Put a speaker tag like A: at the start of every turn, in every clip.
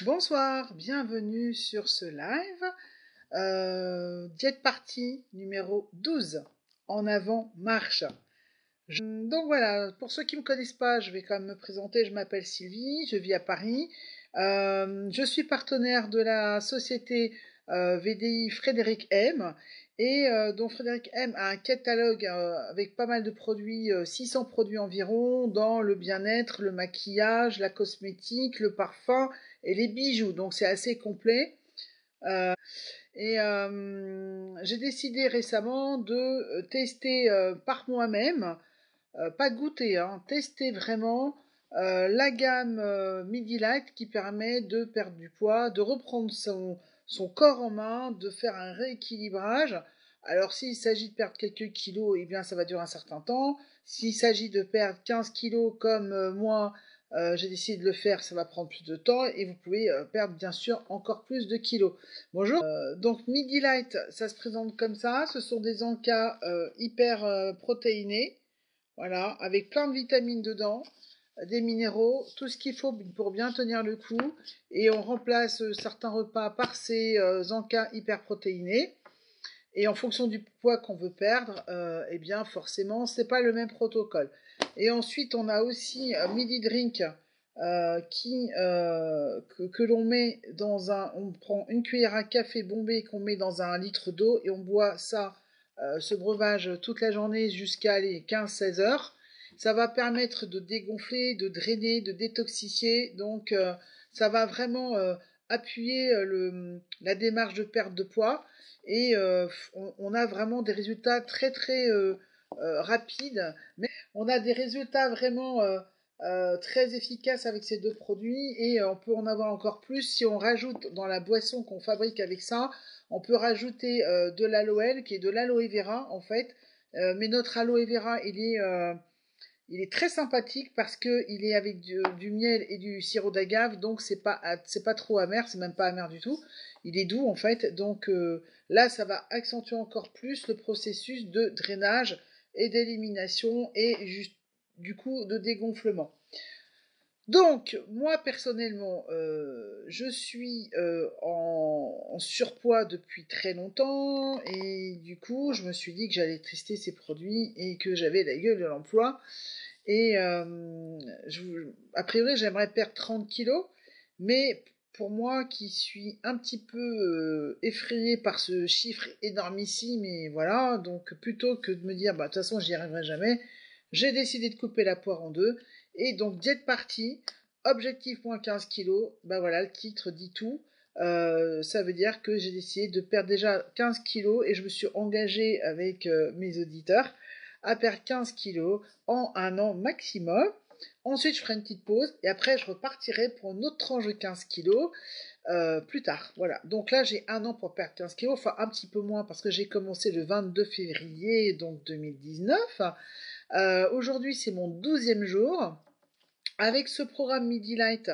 A: Bonsoir, bienvenue sur ce live. Diète partie numéro 12. En avant, marche. Donc voilà, pour ceux qui ne me connaissent pas, je vais quand même me présenter. Je m'appelle Sylvie, je vis à Paris. Je suis partenaire de la société VDI Frédéric M. Et dont Frédéric M a un catalogue avec pas mal de produits, 600 produits environ, dans le bien-être, le maquillage, la cosmétique, le parfum et les bijoux. Donc c'est assez complet. Euh, j'ai décidé récemment de tester par moi-même, pas goûter, hein, tester vraiment la gamme Midi Light qui permet de perdre du poids, de reprendre son corps en main, de faire un rééquilibrage. Alors s'il s'agit de perdre quelques kilos, eh bien ça va durer un certain temps. S'il s'agit de perdre 15 kilos comme moi, j'ai décidé de le faire, ça va prendre plus de temps et vous pouvez perdre bien sûr encore plus de kilos. Bonjour. Donc Midi Light, ça se présente comme ça. Ce sont des encas hyper protéinés, voilà, avec plein de vitamines dedans, des minéraux, tout ce qu'il faut pour bien tenir le coup. Et on remplace certains repas par ces encas hyper protéinés. Et en fonction du poids qu'on veut perdre, eh bien forcément, c'est pas le même protocole. Et ensuite, on a aussi Midi Drink que l'on met dans un, on prend une cuillère à café bombé qu'on met dans un litre d'eau et on boit ça, ce breuvage toute la journée jusqu'à les 15-16 heures. Ça va permettre de dégonfler, de drainer, de détoxifier. Donc ça va vraiment appuyer la démarche de perte de poids et on a vraiment des résultats très très rapides, mais on a des résultats vraiment très efficaces avec ces deux produits et on peut en avoir encore plus si on rajoute dans la boisson qu'on fabrique avec ça, on peut rajouter de l'aloe qui est de l'aloe vera en fait. Mais notre aloe vera il est très sympathique parce que il est avec du miel et du sirop d'agave, donc c'est pas trop amer, c'est même pas amer du tout. Il est doux en fait, donc là ça va accentuer encore plus le processus de drainage et d'élimination et juste du coup de dégonflement. Donc, moi personnellement, je suis en surpoids depuis très longtemps et du coup, je me suis dit que j'allais tester ces produits et que j'avais la gueule de l'emploi. Et a priori, j'aimerais perdre 30 kilos, mais pour moi qui suis un petit peu effrayée par ce chiffre énormissime, et voilà, donc plutôt que de me dire, bah de toute façon, j'y arriverai jamais, j'ai décidé de couper la poire en deux. Et donc, diète partie, objectif moins 15 kilos, bah voilà, le titre dit tout. Ça veut dire que j'ai décidé de perdre déjà 15 kilos et je me suis engagée avec mes auditeurs à perdre 15 kilos en un an maximum. Ensuite, je ferai une petite pause et après, je repartirai pour une autre tranche de 15 kilos plus tard. Voilà. Donc là, j'ai un an pour perdre 15 kilos, enfin un petit peu moins parce que j'ai commencé le 22 février donc 2019. Aujourd'hui, c'est mon 12e jour. Avec ce programme Midi Light,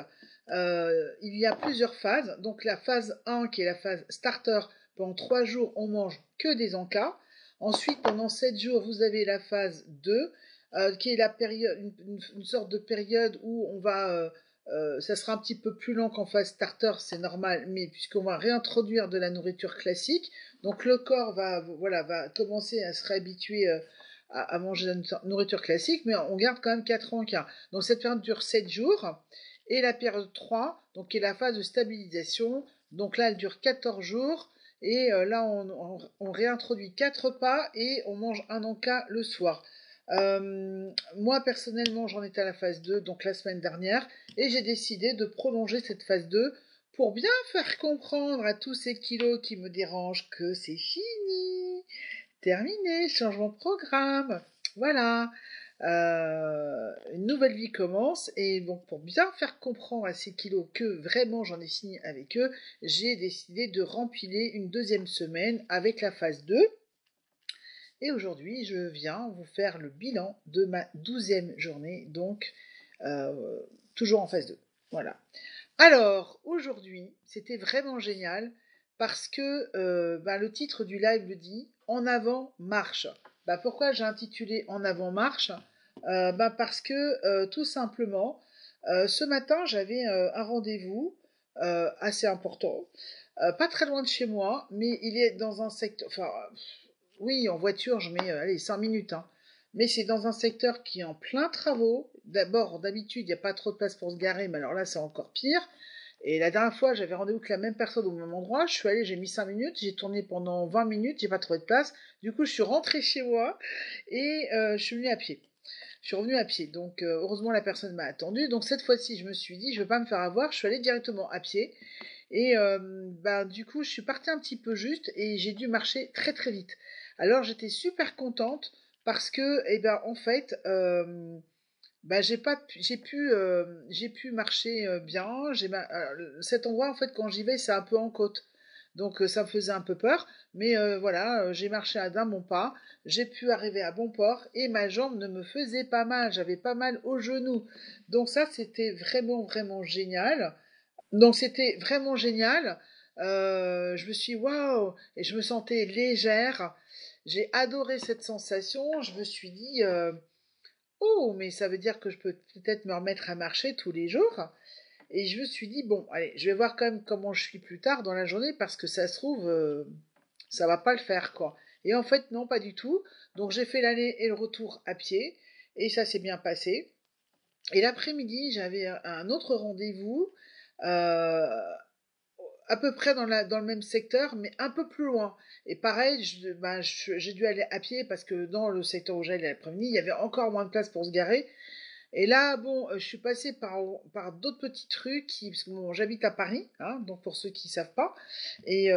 A: il y a plusieurs phases. Donc la phase 1 qui est la phase starter, pendant 3 jours on mange que des encas. Ensuite pendant 7 jours vous avez la phase 2 qui est la période, une sorte de période où on va ça sera un petit peu plus long qu'en phase starter, c'est normal, mais puisqu'on va réintroduire de la nourriture classique, donc le corps va commencer à se réhabituer à manger de la nourriture classique, mais on garde quand même 4 encas. Donc cette période dure 7 jours. Et la période 3, donc qui est la phase de stabilisation, donc là elle dure 14 jours. Et là on réintroduit 4 repas et on mange un encas le soir. Moi personnellement j'en étais à la phase 2, donc la semaine dernière, et j'ai décidé de prolonger cette phase 2 pour bien faire comprendre à tous ces kilos qui me dérangent que c'est fini, terminé, changement de programme, voilà. Une nouvelle vie commence et donc pour bien faire comprendre à ces kilos que vraiment j'en ai fini avec eux, j'ai décidé de rempiler une deuxième semaine avec la phase 2. Et aujourd'hui, je viens vous faire le bilan de ma 12e journée, donc euh, toujours en phase 2. Voilà. Alors, aujourd'hui, c'était vraiment génial parce que le titre du live le dit, En avant marche. Pourquoi j'ai intitulé En avant marche Parce que tout simplement, ce matin, j'avais un rendez-vous assez important. Pas très loin de chez moi, mais il est dans un secteur... Enfin, oui, en voiture, je mets, allez, 5 minutes, hein. Mais c'est dans un secteur qui est en plein travaux. D'abord, d'habitude, il n'y a pas trop de place pour se garer, mais alors là, c'est encore pire. Et la dernière fois, j'avais rendez-vous avec la même personne au même endroit. Je suis allée, j'ai mis 5 minutes, j'ai tourné pendant 20 minutes, j'ai pas trouvé de place. Du coup, je suis rentrée chez moi et je suis venue à pied. Je suis revenue à pied. Donc, heureusement, la personne m'a attendue. Donc, cette fois-ci, je me suis dit, je ne vais pas me faire avoir. Je suis allée directement à pied. Et bah, du coup, je suis partie un petit peu juste et j'ai dû marcher très très vite. Alors, j'étais super contente parce que, eh ben, en fait, bah, j'ai pu marcher bien. Cet endroit, en fait, quand j'y vais, c'est un peu en côte. Donc, ça me faisait un peu peur. Mais voilà, j'ai marché à d'un bon pas. J'ai pu arriver à bon port et ma jambe ne me faisait pas mal. J'avais pas mal au genou. Donc, ça, c'était vraiment, vraiment génial. Donc c'était vraiment génial. Je me suis dit, waouh, et je me sentais légère. J'ai adoré cette sensation. Je me suis dit, oh, mais ça veut dire que je peux peut-être me remettre à marcher tous les jours. Et je me suis dit, bon, allez, je vais voir quand même comment je suis plus tard dans la journée parce que ça se trouve, ça va pas le faire, quoi. Et en fait, non, pas du tout. Donc j'ai fait l'aller et le retour à pied et ça s'est bien passé. Et l'après-midi, j'avais un autre rendez-vous. Euh, à peu près dans le même secteur, mais un peu plus loin. Et pareil, j'ai dû aller à pied parce que dans le secteur où j'allais l'après-midi, il y avait encore moins de place pour se garer. Et là, bon, je suis passée par d'autres petits trucs parce que bon, j'habite à Paris, hein, donc pour ceux qui savent pas, et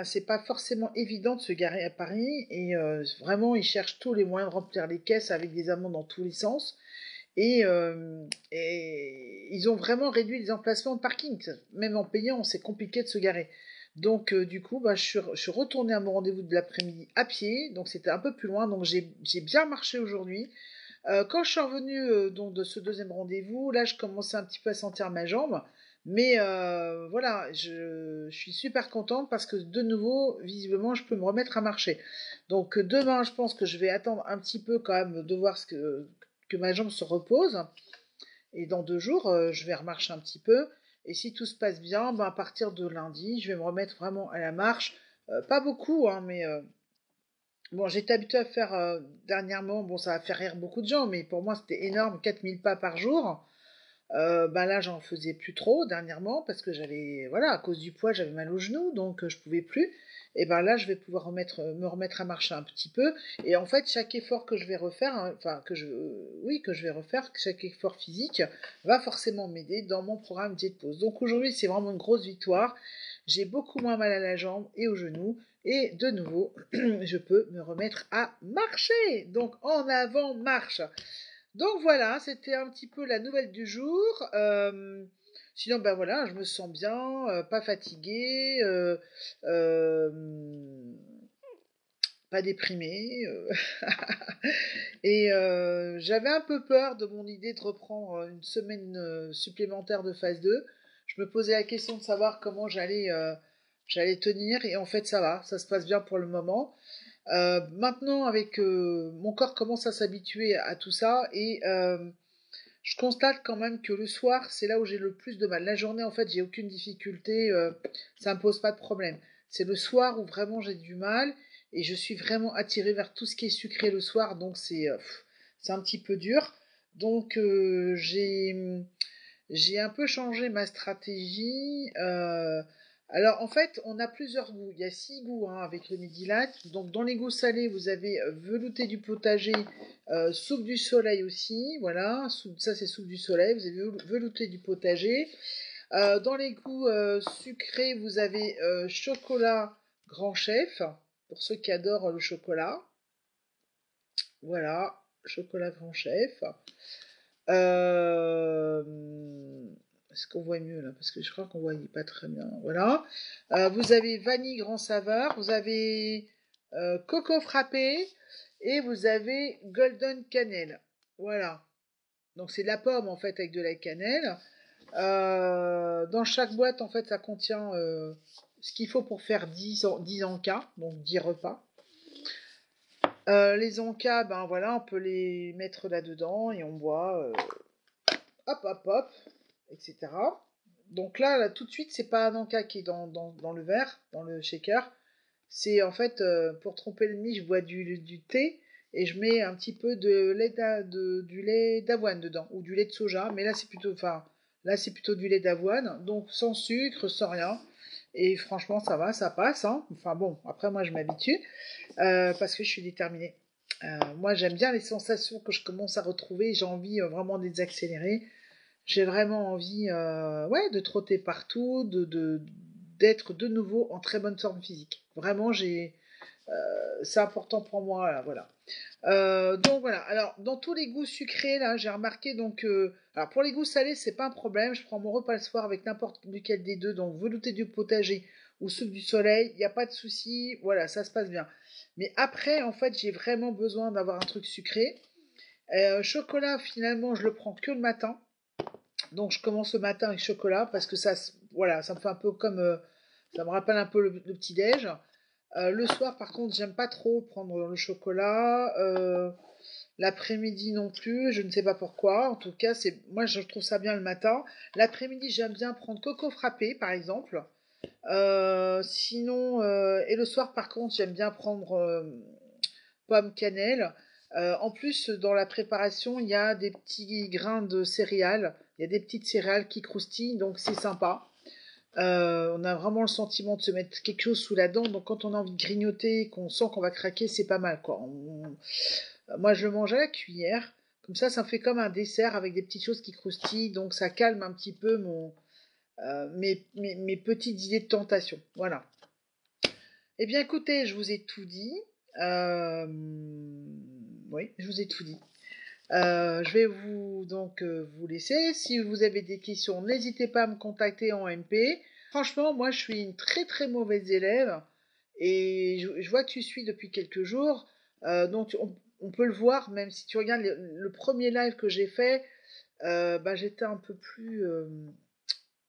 A: c'est pas forcément évident de se garer à Paris, et vraiment, ils cherchent tous les moyens de remplir les caisses avec des amendes dans tous les sens. Et ils ont vraiment réduit les emplacements de parking. Même en payant, c'est compliqué de se garer. Donc, du coup, bah, je suis retournée à mon rendez-vous de l'après-midi à pied. Donc, c'était un peu plus loin. Donc, j'ai bien marché aujourd'hui. Quand je suis revenue donc de ce deuxième rendez-vous, là, je commençais un petit peu à sentir ma jambe. Mais voilà, je suis super contente parce que de nouveau, visiblement, je peux me remettre à marcher. Donc demain, je pense que je vais attendre un petit peu quand même de voir que ma jambe se repose. Et dans 2 jours, je vais remarcher un petit peu. Et si tout se passe bien, ben, à partir de lundi, je vais me remettre vraiment à la marche. Pas beaucoup, hein, mais bon, j'étais habituée à faire dernièrement, bon, ça va faire rire beaucoup de gens, mais pour moi, c'était énorme, 4000 pas par jour. Ben là, j'en faisais plus trop dernièrement parce que j'avais, voilà, à cause du poids, j'avais mal aux genoux, donc je pouvais plus. Et ben là, je vais pouvoir me remettre à marcher un petit peu. Et en fait, chaque effort que je vais refaire, hein, enfin oui, que je vais refaire, chaque effort physique va forcément m'aider dans mon programme diète pause. Donc aujourd'hui, c'est vraiment une grosse victoire. J'ai beaucoup moins mal à la jambe et aux genoux. Et de nouveau, je peux me remettre à marcher. Donc en avant, marche. Donc voilà, c'était un petit peu la nouvelle du jour. Sinon, ben voilà, je me sens bien, pas fatiguée, euh, pas déprimée. Et j'avais un peu peur de mon idée de reprendre une semaine supplémentaire de phase 2. Je me posais la question de savoir comment j'allais tenir. Et en fait, ça va, ça se passe bien pour le moment. Maintenant, avec mon corps commence à s'habituer à tout ça et je constate quand même que le soir, c'est là où j'ai le plus de mal. La journée, en fait, j'ai aucune difficulté, ça me pose pas de problème. C'est le soir où vraiment j'ai du mal et je suis vraiment attirée vers tout ce qui est sucré le soir, donc c'est un petit peu dur. Donc j'ai un peu changé ma stratégie. Alors en fait, on a plusieurs goûts. Il y a 6 goûts hein, avec le Midi-Lac. Donc dans les goûts salés, vous avez velouté du potager, soupe du soleil aussi. Voilà, ça c'est soupe du soleil. Vous avez velouté du potager. Dans les goûts sucrés, vous avez chocolat grand chef, pour ceux qui adorent le chocolat. Voilà, chocolat grand chef. Euh, Est-ce qu'on voit mieux là? Parce que je crois qu'on voit pas très bien. Voilà. Vous avez vanille grand saveur, vous avez coco frappé et vous avez golden cannelle. Voilà. Donc c'est de la pomme en fait avec de la cannelle. Dans chaque boîte en fait ça contient ce qu'il faut pour faire 10 encas, donc 10 repas. Les encas, ben voilà, on peut les mettre là-dedans et on boit hop, hop, hop, etc. Donc là, tout de suite, c'est pas un Anka qui est dans le verre, dans le shaker. C'est en fait, pour tromper l'ennemi, je bois du thé et je mets un petit peu du lait d'avoine dedans ou du lait de soja. Mais là, c'est plutôt du lait d'avoine, donc sans sucre, sans rien. Et franchement, ça va, ça passe, hein. Enfin bon, après moi, je m'habitue parce que je suis déterminée. Moi, j'aime bien les sensations que je commence à retrouver. J'ai envie vraiment de les accélérer. J'ai vraiment envie, ouais, de trotter partout, d'être de nouveau en très bonne forme physique. Vraiment, c'est important pour moi, là, voilà. Donc voilà. Alors, dans tous les goûts sucrés, là, j'ai remarqué donc, alors pour les goûts salés, c'est pas un problème. Je prends mon repas le soir avec n'importe lequel des deux, donc velouté du potager ou soupe du soleil, il n'y a pas de souci. Voilà, ça se passe bien. Mais après, en fait, j'ai vraiment besoin d'avoir un truc sucré. Chocolat, finalement, je le prends que le matin. Donc je commence le matin avec chocolat parce que voilà, ça me fait un peu comme, ça me rappelle un peu le petit déj. Le soir, par contre, j'aime pas trop prendre le chocolat. L'après-midi non plus, je ne sais pas pourquoi. En tout cas, moi je trouve ça bien le matin. L'après-midi, j'aime bien prendre coco frappé, par exemple. Sinon, et le soir, par contre, j'aime bien prendre pomme cannelle. En plus, dans la préparation, il y a des petits grains de céréales. Il y a des petites céréales qui croustillent, donc c'est sympa. On a vraiment le sentiment de se mettre quelque chose sous la dent. Donc quand on a envie de grignoter, qu'on sent qu'on va craquer, c'est pas mal, quoi. Moi, je le mange à la cuillère. Comme ça me fait comme un dessert avec des petites choses qui croustillent. Donc ça calme un petit peu mes petites idées de tentation. Voilà. Eh bien, écoutez, je vous ai tout dit. Euh, Oui, je vous ai tout dit. Je vais vous laisser. Si vous avez des questions, n'hésitez pas à me contacter en MP. Franchement, moi, je suis une très très mauvaise élève et je vois que tu suis depuis quelques jours. Donc, on peut le voir, même si tu regardes le premier live que j'ai fait, bah, j'étais un peu plus.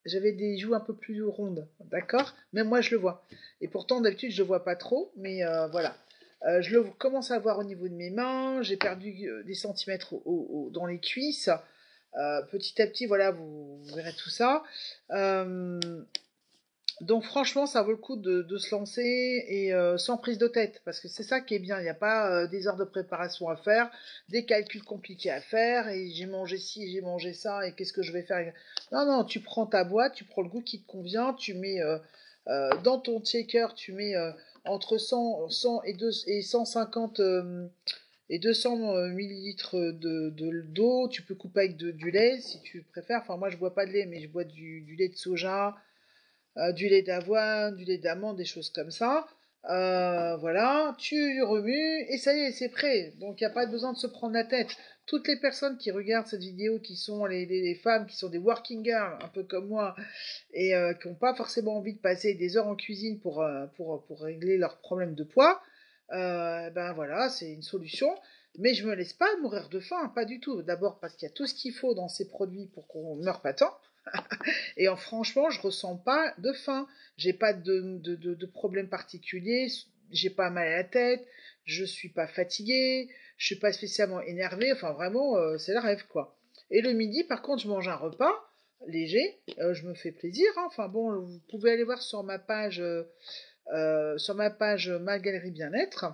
A: J'avais des joues un peu plus rondes, d'accord? Même moi, je le vois. Et pourtant, d'habitude, je le vois pas trop, mais voilà. Je le commence à voir au niveau de mes mains. J'ai perdu des centimètres dans les cuisses. Petit à petit, voilà, vous verrez tout ça. Euh, donc franchement, ça vaut le coup de se lancer et sans prise de tête, parce que c'est ça qui est bien. Il n'y a pas des heures de préparation à faire, des calculs compliqués à faire, et j'ai mangé ci, j'ai mangé ça, et qu'est-ce que je vais faire? Non, non, tu prends ta boîte, tu prends le goût qui te convient, tu mets dans ton shaker, tu mets entre 100 et 150 et 200 millilitres d'eau. Tu peux couper avec du lait si tu préfères. Enfin, moi, je bois pas de lait, mais je bois du lait de soja, du lait d'avoine, du lait d'amande, des choses comme ça. Voilà, tu remues et ça y est, c'est prêt. Donc il n'y a pas besoin de se prendre la tête. Toutes les personnes qui regardent cette vidéo, qui sont les femmes, qui sont des working girls, un peu comme moi, et qui n'ont pas forcément envie de passer des heures en cuisine pour régler leurs problèmes de poids, ben voilà, c'est une solution. Mais je me laisse pas mourir de faim, pas du tout. D'abord parce qu'il y a tout ce qu'il faut dans ces produits pour qu'on ne meure pas tant. Et franchement, je ressens pas de faim. J'ai pas de problème particulier. J'ai pas mal à la tête. Je suis pas fatiguée. Je suis pas spécialement énervée. Enfin, vraiment, c'est le rêve, quoi. Et le midi, par contre, je mange un repas léger. Je me fais plaisir, hein. Enfin bon, vous pouvez aller voir sur ma page Ma Galerie Bien-être.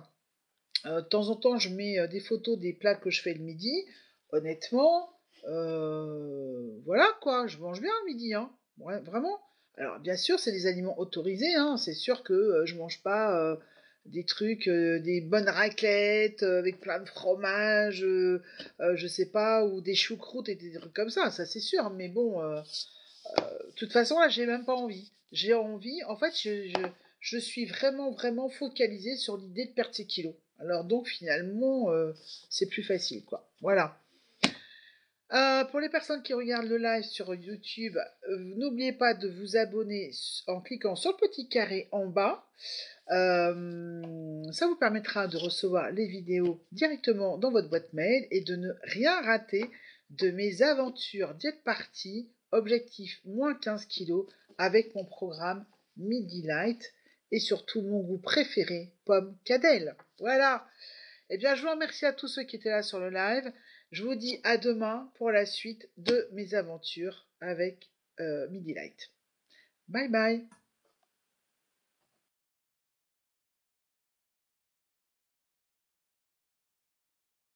A: De temps en temps, je mets des photos des plats que je fais le midi. Honnêtement, voilà quoi, je mange bien le midi, hein. Ouais, vraiment. Alors, bien sûr, c'est des aliments autorisés, hein. C'est sûr que je mange pas des trucs, des bonnes raclettes avec plein de fromage, je sais pas, ou des choucroutes et des trucs comme ça. Ça, c'est sûr. Mais bon, de toute façon, là, j'ai même pas envie. J'ai envie, en fait, je suis vraiment, vraiment focalisée sur l'idée de perdre ces kilos. Alors donc, finalement, c'est plus facile, quoi. Voilà. Pour les personnes qui regardent le live sur YouTube, n'oubliez pas de vous abonner en cliquant sur le petit carré en bas. Ça vous permettra de recevoir les vidéos directement dans votre boîte mail et de ne rien rater de mes aventures diète party, objectif moins 15 kilos avec mon programme Midi Light et surtout mon goût préféré, pomme cannelle. Voilà. Eh bien, je vous remercie à tous ceux qui étaient là sur le live. Je vous dis à demain pour la suite de mes aventures avec Midi Light. Bye bye.